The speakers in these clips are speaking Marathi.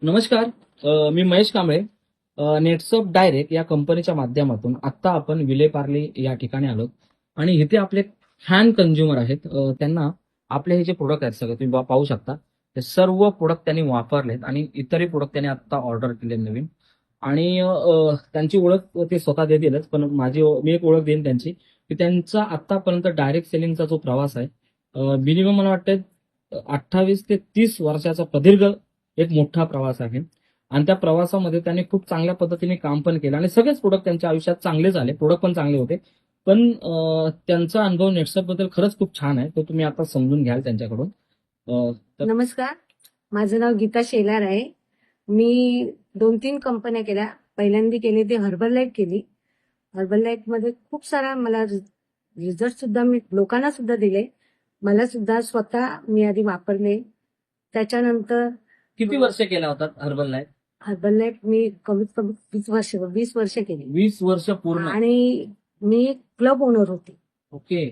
नमस्कार. मी महेश कांबळे. नेटसप डायरेक्ट या कंपनीच्या माध्यमातून आत्ता आपण विलेपार्ले या ठिकाणी आलो आणि इथे आपले फॅन कंझ्युमर आहेत. त्यांना आपले हे जे प्रोडक्ट आहेत सगळे तुम्ही पाहू शकता. हे सर्व प्रोडक्ट त्यांनी वापरलेत आणि इतरही प्रोडक्ट त्यांनी आत्ता ऑर्डर केले नवीन आणि त्यांची ओळख ते स्वतः देतीलच, पण मी एक ओळख देईन त्यांची, की त्यांचा आत्तापर्यंत डायरेक्ट सेलिंगचा जो प्रवास आहे, मिनिमम मला वाटतं 28 ते 30 वर्षाचा प्रदीर्घ एक मोठा प्रवास आहे आणि त्या प्रवासामध्ये त्यांनी खूप चांगल्या पद्धतीने काम पण केलं आणि सगळेच प्रोडक्ट त्यांच्या आयुष्यात चांगले झाले. प्रोडक्ट पण चांगले होते. पण त्यांचा अनुभव नेटसप बद्दल खरंच खूप छान आहे. तो तुम्ही आता समजून घ्याल त्यांच्याकडून. नमस्कार, माझं नाव गीता शेलार आहे. मी 2-3 कंपन्या केल्या. पहिल्यांदा केली ती हर्बल लाईफ केली. हर्बल लाईफ मध्ये खूप सारा मला रिझल्ट सुद्धा मी लोकांना सुद्धा दिले. मला सुद्धा स्वतः मी आधी वापरले. त्याच्यानंतर किती वर्ष केला होता हर्बल लाईफ? हर्बल लाईफ मी कमीत कमी 20 वर्ष केली 20 वर्ष पूर्ण. आणि मी क्लब ओनर होती. ओके.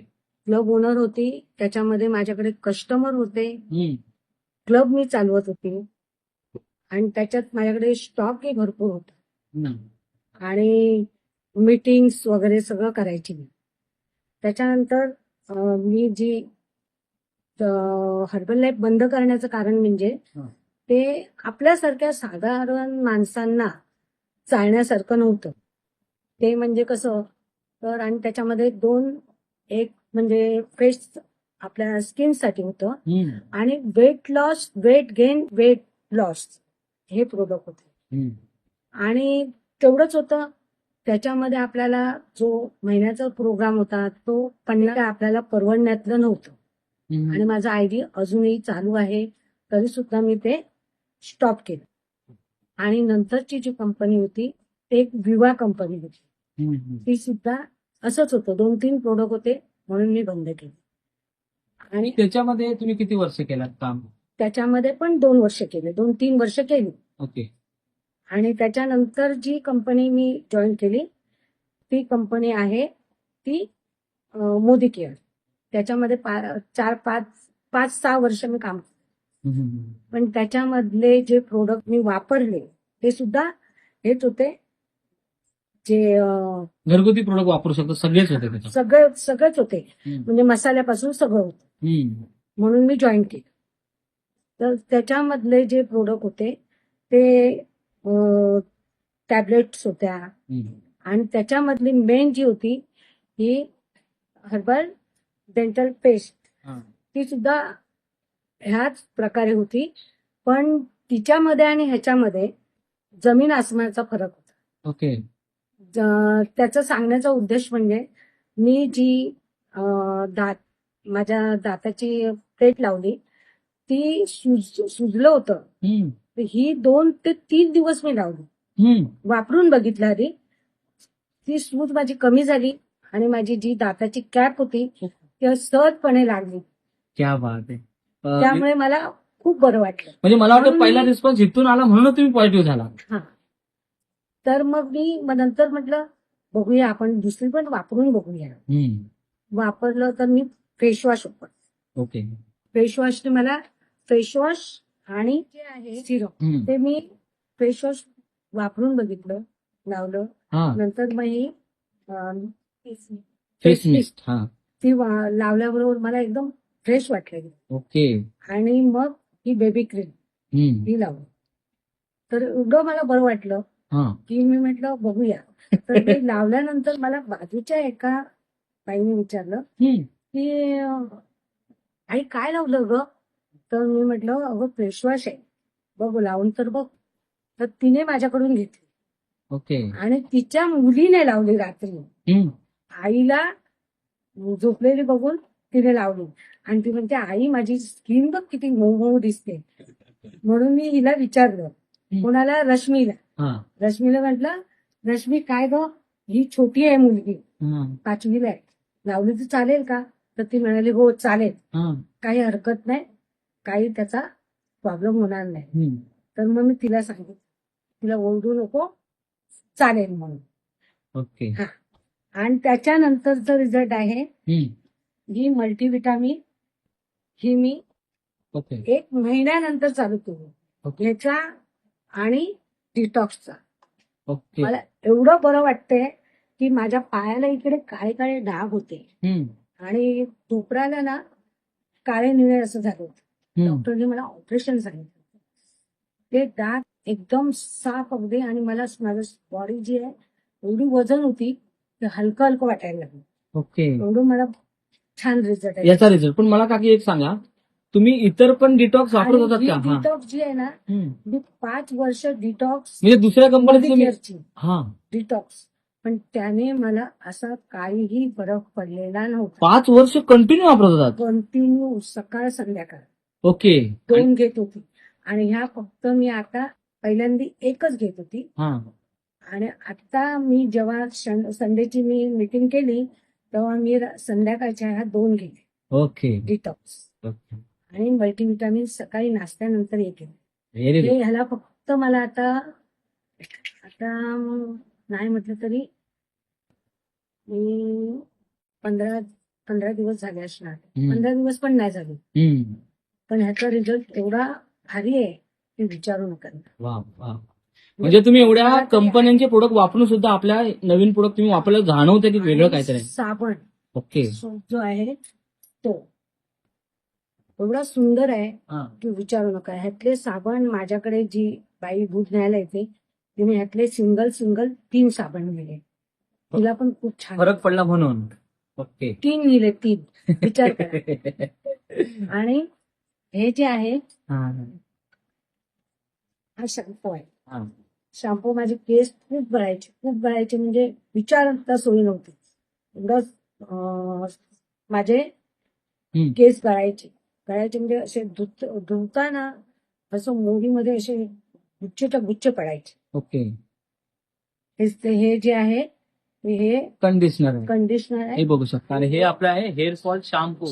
क्लब ओनर होती. त्याच्यामध्ये माझ्याकडे कस्टमर होते. हम्म. क्लब मी चालवत होती आणि त्याच्यात माझ्याकडे स्टॉकही भरपूर होता हम्म. आणि मीटिंग्स वगैरे सगळं करायची मी. त्याच्यानंतर मी जी हर्बल लाईफ बंद करण्याचं कारण म्हणजे हा. ते आपल्यासारख्या साधारण माणसांना चालण्यासारखं नव्हतं. ते म्हणजे कसं तर आणि त्याच्यामध्ये एक म्हणजे फेस आपल्या स्किनसाठी होतं हम्म. आणि weight loss, weight gain, weight loss हे प्रोडक्ट होते. हम्म. आणि तेवढंच होतं. त्याच्यामध्ये आपल्याला जो महिन्याचा प्रोग्राम होता तो पण आपल्याला परवडण्यातलं नव्हतं हम्म. आणि माझा आयडी अजूनही चालू आहे. तरी सुद्धा मी ते स्टॉप केलं. आणि नंतरची जी कंपनी होती ते एक विवा कंपनी होती. हम्म. ती सुद्धा असंच होतं. 2-3 प्रोडक्ट होते म्हणून मी बंद केली. आणि त्याच्यामध्ये तुम्ही किती वर्ष केलात काम? त्याच्यामध्ये पण 2 वर्ष केले, 2-3 वर्ष केली. ओके. आणि त्याच्यानंतर जी कंपनी मी जॉईन केली ती कंपनी आहे ती मोदी केअर. त्याच्यामध्ये 5-6 वर्ष मी काम केलं. हम्म. पण त्याच्यामधले जे प्रोडक्ट मी वापरले ते सुद्धा हेच होते जे घरगुती प्रोडक्ट वापरू शकतो सगळेच होते त्याच्यात. सगळेच होते. हम्म. म्हणजे मसाल्यापासून सगळं होतं हम्म. म्हणून मी जॉईन केलं. तर त्याच्यामधले जे प्रोडक्ट होते ते टॅबलेट्स होत्या हम्म. आणि त्याच्यामधली मेन जी होती ही हर्बल डेंटल पेस्ट. हा. ती सुद्धा ह्याच प्रकारे होती पण तिच्यामध्ये आणि ह्याच्यामध्ये जमीन आसमानाचा फरक होता. ओके. त्याचा सांगण्याचा उद्देश म्हणजे मी जी माझ्या दाताची प्लेट लावली ती सुजलं होतं. हम्म. तर ही 2 ते 3 दिवस मी लावली. हम्म. वापरून बघितलं आधी. ती सूज माझी कमी झाली आणि माझी जी दाताची कॅप होती ती सहजपणे लागली. क्या बात आहे. त्यामुळे मला खूप बरं वाटलं. म्हणजे मला वाटतं म्हणून पहिला मी- रिस्पॉन्स इथून आला म्हणून तुम्ही पॉझिटिव्ह झाला. हा. तर मग नंतर म्हटलं बघूया आपण दुसरी पण वापरून बघूया. हम्म. वापरलं तर मी फेसवॉश वापरलं. ओके. फेसवॉशने मला फेसवॉश आणि जे आहे सिरम हम्म. ते मी फेसवॉश वापरून बघितलं, लावलं. हा. नंतर मग ही फेस मिस्ट. हा. ती लावल्याबरोबर मला एकदम फ्रेश वाटलं. ओके. आणि मग ही बेबी क्रीम हम्म. ही लावली. तर एवढं मला बरं वाटलं हा. की मी म्हटलं बघूया. तर ते लावल्यानंतर मला बाजूच्या एका बाईने विचारलं हम्म. की आई काय लावलं ग? तर मी म्हटलं अगं फेसवॉश आहे, बघ लावून तर बघ. तर तिने माझ्याकडून घेतली ओके. आणि तिच्या मुलीने लावली रात्री. हम्म. आईला झोपलेली बघून तिने लावली आणि ती म्हणते आई माझी स्किन बघ किती मऊ मऊ दिसते. म्हणून मी हिला विचारलं कोणाला, रश्मीला. हा. रश्मीला म्हटलं रश्मी काय ग ही छोटी आहे मुलगी, हा. 5वीला आहे, लावली तर चालेल का? तर ती म्हणाली हो चालेल, हा. काही हरकत नाही, काही त्याचा प्रॉब्लेम होणार नाही. हम्म. तर मग मी तिला सांगितलं तिला ओरडू नको, चालेल म्हणून. ओके. हा. आणि त्याच्यानंतरचा रिझल्ट आहे हम्म. ही मल्टीविटामिन ही मी ओके. 1 महिन्यानंतर चालू केली. ओके. याचा आणि डिटॉक्सचा. ओके. मला एवढं बरं वाटतंय की माझ्या पायाला इकडे काळे काळे डाग होते हम्म, आणि कोपऱ्याला ना काळे निळे असं झालं होतं. हम्म. डॉक्टरने मला ऑपरेशन सांगितलं. ते डाग एकदम साफ अगदी आणि मला माझं बॉडी जी आहे एवढी वजन होती ते हलकं हलकं वाटायला लागलं. ओके. एवढं मला छान रिझल्ट आहे. याचा रिझल्ट पण मला काकी एक सांगा, तुम्ही इतर पण डिटॉक्स वापरत होतात का? हा. डिटॉक्स जी आहे ना, हम्म. मी 5 वर्ष डिटॉक्स म्हणजे दुसऱ्या कंपनीचे तुम्ही केअरची हा डिटॉक्स, पण त्याने मला असा काहीही फरक पडलेला नव्हता. 5 वर्ष कंटिन्यू वापरत होतात. कंटिन्यू सकाळ संध्याकाळ ओके. 2 घेत होती आणि ह्या फक्त मी आता पहिल्यांदा एकच घेत होती हा. आणि आता मी जेव्हा संडेची मी मीटिंग केली तेव्हा मी संध्याकाळच्या ह्या 2 घेते ओके. Detox okay. आणि मल्टीव्हिटॅमिन सकाळी नाश्त्यानंतर एक घेते. Very good. ह्याला फक्त मला आता नाही म्हटलं तरी मी 15 दिवस झाले असणार. 15 दिवस पण नाही झाले, हम्म. पण ह्याचा रिझल्ट एवढा भारी आहे की विचारू नका. वा वा. म्हणजे तुम्ही एवढ्या मला तरी कंपन्यांचे प्रोडक्ट वापरून सुद्धा आपल्या नवीन प्रोडक्ट तुम्ही वापरलं जाणवतं की वेगळं आणि काहीतरी आहे. साबण ओके. जो आहे तो एवढा सुंदर आहे हा. की विचारू नका. ह्यातले साबण माझ्याकडे जी बाई दूध न्यायला येते तिने ह्यातले सिंगल 3 साबण नेले. तिला पण खूप छान फरक पडला म्हणून. ओके. 3 नेले 3. विचार करा. आणि हे जे आहे हा. हा शॅम्पू आहे. हा. शॅम्पू माझे केस खूप गळायचे म्हणजे विचारता सोयी नव्हती. एवढं माझे हम्म. केस गळायचे म्हणजे असे धुताना असं मोडीमध्ये असे गुच्छ पडायचे. ओके. हे जे आहे हे कंडिशनर आहे. कंडिशनर हे आहे. बघू शकता. आणि हे आपलं आहे हेअर फॉल शॅम्पू.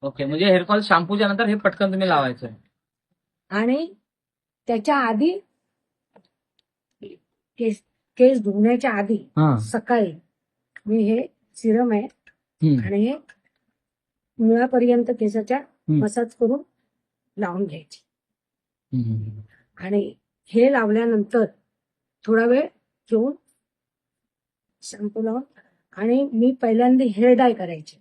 ओके. म्हणजे हेअर फॉल शॅम्पूच्या नंतर हे पटकन तुम्ही लावायचं. आणि त्याच्या आधी केस धुण्याच्या आधी हा. सकाळी मी हे सिरम आहे हम्म. आणि हे मुळापर्यंत केसाच्या हम्म. मसाज करून लावून घ्यायची. हम्म. आणि हे लावल्यानंतर थोडा वेळ ठेवून शॅम्पू लावून आणि मी पहिल्यांदा हेअर डाय करायचे.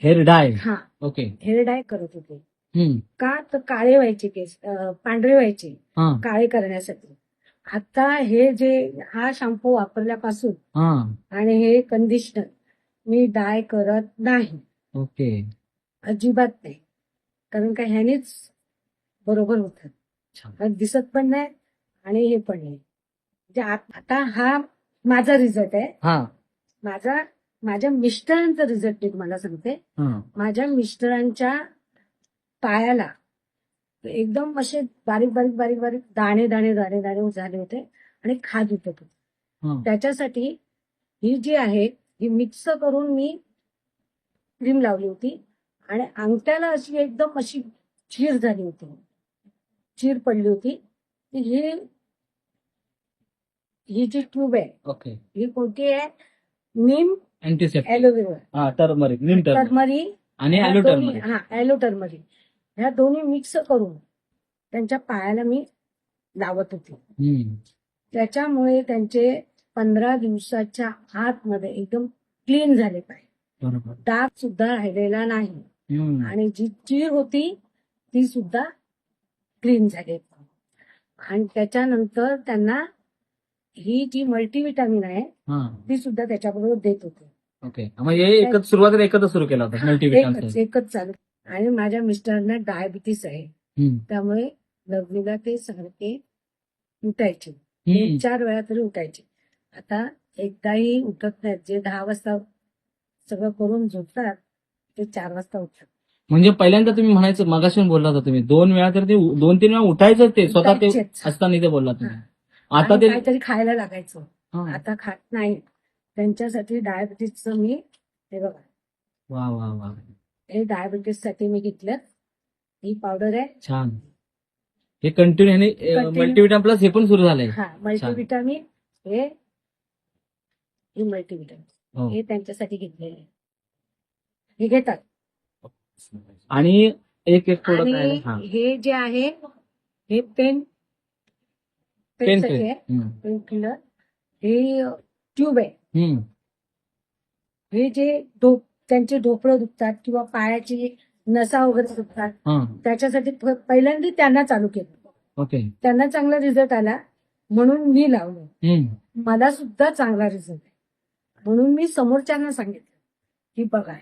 Hair dye. हा, ओके. हेअर डाय करत होते. हम्म. का तर काळे व्हायचे केस, पांढरे व्हायचे. हा. काळे करण्यासाठी आता हा शॅम्पू वापरल्यापासून हा. आणि हे कंडिशनर मी डाय करत नाही. ओके. अजिबात नाही. कारण का ह्यानेच बरोबर होतं. छान. दिसत पण नाही आणि हे पण नाही. म्हणजे आता हा माझा रिझल्ट आहे. हा. माझ्या मिस्टरांचा रिझल्ट मी तुम्हाला सांगते. हा. माझ्या मिस्टरांच्या पायाला एकदम असे बारीक दाणे झाले होते आणि खाज उठत होते. हा. त्याच्यासाठी ही जी आहे ही मिक्स करून मी क्रीम लावली होती आणि अंगठ्याला अशी एकदम अशी चीर झाली होती, चीर पडली होती. ही जी ट्यूब आहे ओके. ही कोणती आहे? नीम अँटीसेप्टिक. ॲलोवेरा, हा. टर्मरिक. नीम टर्मरिक टर्मरिक आणि ॲलो टर्मरिक. ॲलो टर्मरिक ह्या दोन्ही मिक्स करून त्यांच्या पायाला मी लावत होते. हम्म. त्याच्यामुळे त्यांचे 15 दिवसाच्या आतमध्ये एकदम क्लीन झाले पाय. बरोबर. डाग सुद्धा राहिलेला नाही हम्म. आणि जी चीर होती ती सुद्धा क्लीन झाली. आणि त्याच्यानंतर त्यांना ही जी मल्टीव्हिटॅमिन आहे हा. ती सुद्धा त्याच्याबरोबर देत होते. ओके. म्हणजे सुरुवातीला एकच सुरू केला होता मल्टीव्हिटॅमिन. एकच चालू. आणि माझ्या मिस्टरांना डायबिटीस आहे, त्यामुळे लग्नीला ते सारखे उठायचे. 4 वेळा तरी उठायचे. आता एकदाही उठत नाहीत. जे 10 वाजता सगळं करून झोपतात ते 4 वाजता उठतात. म्हणजे पहिल्यांदा तुम्ही म्हणायचं मगाशी बोलला होता तुम्ही 2 वेळा तर ते 2-3 वेळा उठायचं ते स्वतः ते उठायचेच. असताना ते बोलला तुम्ही. आता आणि ते काहीतरी खायला लागायचं. हा. आता खात नाही. त्यांच्यासाठी डायबिटीसचं मी हे बघा, वा वा वा. हे डायबिटीस साठी मी घेतलं. ही पावडर आहे. छान. हे कंटिन्यू मल्टीव्हिटॅमिन प्लस हे पण सुरू झालंय. हा, मल्टीव्हिटॅमिन हे मल्टीव्हिटॅमिन हो. हे त्यांच्यासाठी घेतलेले आहे. हे घेतात. आणि एक प्रोडक्ट आहे. हा. आणि हे जे आहे हे पेन पेनसाठी आहे, हम्म. Pain killer. हे ट्यूब आहे. हम्म. हे जे त्यांचे डोकं दुखतात किंवा पायाची नसा वगैरे दुखतात, हा. त्याच्यासाठी पहिल्यांदा त्यांना चालू केलं. ओके. त्यांना चांगला रिझल्ट आला म्हणून मी लावलं. हम्म. मला सुद्धा चांगला रिझल्ट आहे म्हणून मी समोरच्यांना सांगितलं की बघा,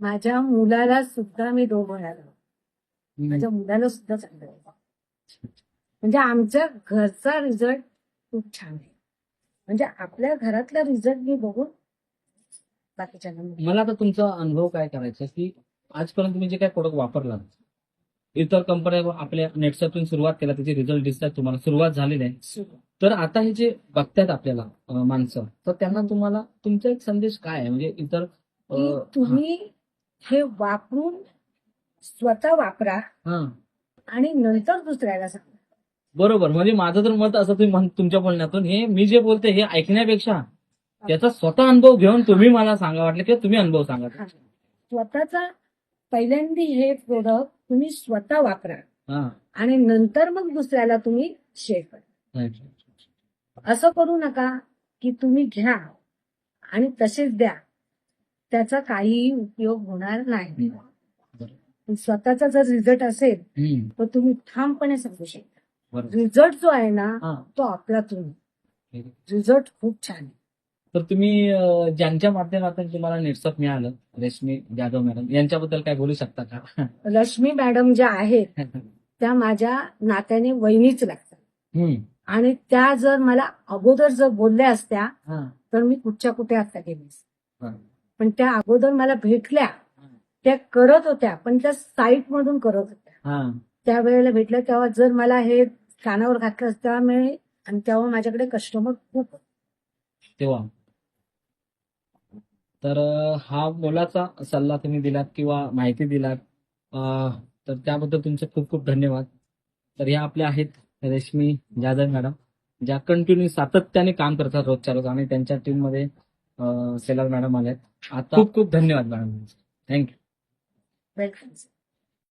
माझ्या मुलाला सुद्धा मी 2 वेळा लावलं. माझ्या मुलाला सुद्धा चांगलं आहे. म्हणजे आमच्या घरचा रिझल्ट खूप छान आहे. म्हणजे आपल्या घरातला रिझल्ट मी बघून बाकीच्यांना मला आता तुमचा अनुभव काय करायचा की आजपर्यंत तुम्ही जे काही प्रोडक्ट वापरला, इतर कंपन्या आपल्या नेटसर्फिंग सुरुवात केला, त्याचे रिझल्ट दिसतात तुम्हाला, सुरुवात झालेली आहे. सुरू. तर आता हे जे बघतायत आपल्याला माणसं, तर त्यांना तुम्हाला तुमचा एक संदेश काय आहे? म्हणजे इतर की तुम्ही हे वापरून स्वतः वापरा हा, आणि नंतर दुसऱ्याला सांगा. बरोबर. म्हणजे माझं तर मत असं, तुम्ही तुमच्या बोलण्यातून हे मी जे बोलते हे ऐकण्यापेक्षा त्याचा स्वतः अनुभव घेऊन तुम्ही मला सांगा वाटलं किंवा तुम्ही अनुभव सांगा. हा. स्वतःचा पहिल्यांदा हे प्रोडक्ट तुम्ही स्वतः वापरा हा. आणि नंतर मग दुसऱ्याला तुम्ही शेअर करा. Right. असं करू नका की तुम्ही घ्या आणि तसेच द्या, त्याचा काहीही उपयोग होणार नाही. स्वतःचा जर रिझल्ट असेल हम्म. तर तुम्ही ठामपणे सांगू शकता. बरोबर. रिझल्ट जो आहे ना हा. तो आपला तुम्ही, रिझल्ट खूप छान आहे. तर तुम्ही ज्यांच्या माध्यमातून तुम्हाला नेटसप मिळालं, रेशमी जाधव मॅडम, यांच्याबद्दल काय बोलू शकता का? रश्मी मॅडम ज्या आहेत त्या माझ्या नात्याने वहिनीच लागतात. हम्म. आणि त्या जर मला अगोदर जर बोलल्या असत्या हा. तर मी कुठच्या कुठे आता गेली. हा. पण त्या अगोदर मला भेटल्या, त्या करत होत्या पण त्या साईट मधून करत होत्या. हा. त्यावेळेला भेटल्या तेव्हा जर मला हे कानावर घातलं असतं मिळेल, आणि तेव्हा माझ्याकडे कस्टमर खूप होते. तेव्हा तर हा मोलाचा सल्ला तुम्ही दिलात किंवा माहिती दिलात, तर त्याबद्दल तुमचे खूप खूप धन्यवाद. तर ह्या आपल्या आहेत रेशमी जाधव मॅडम, ज्या कंटिन्यू सातत्याने काम करतात रोजच्या रोज, आणि त्यांच्या टीम मध्ये सेलर मॅडम आल्यात. आता खूप खूप धन्यवाद मॅडम. थँक्यू. वेलकम.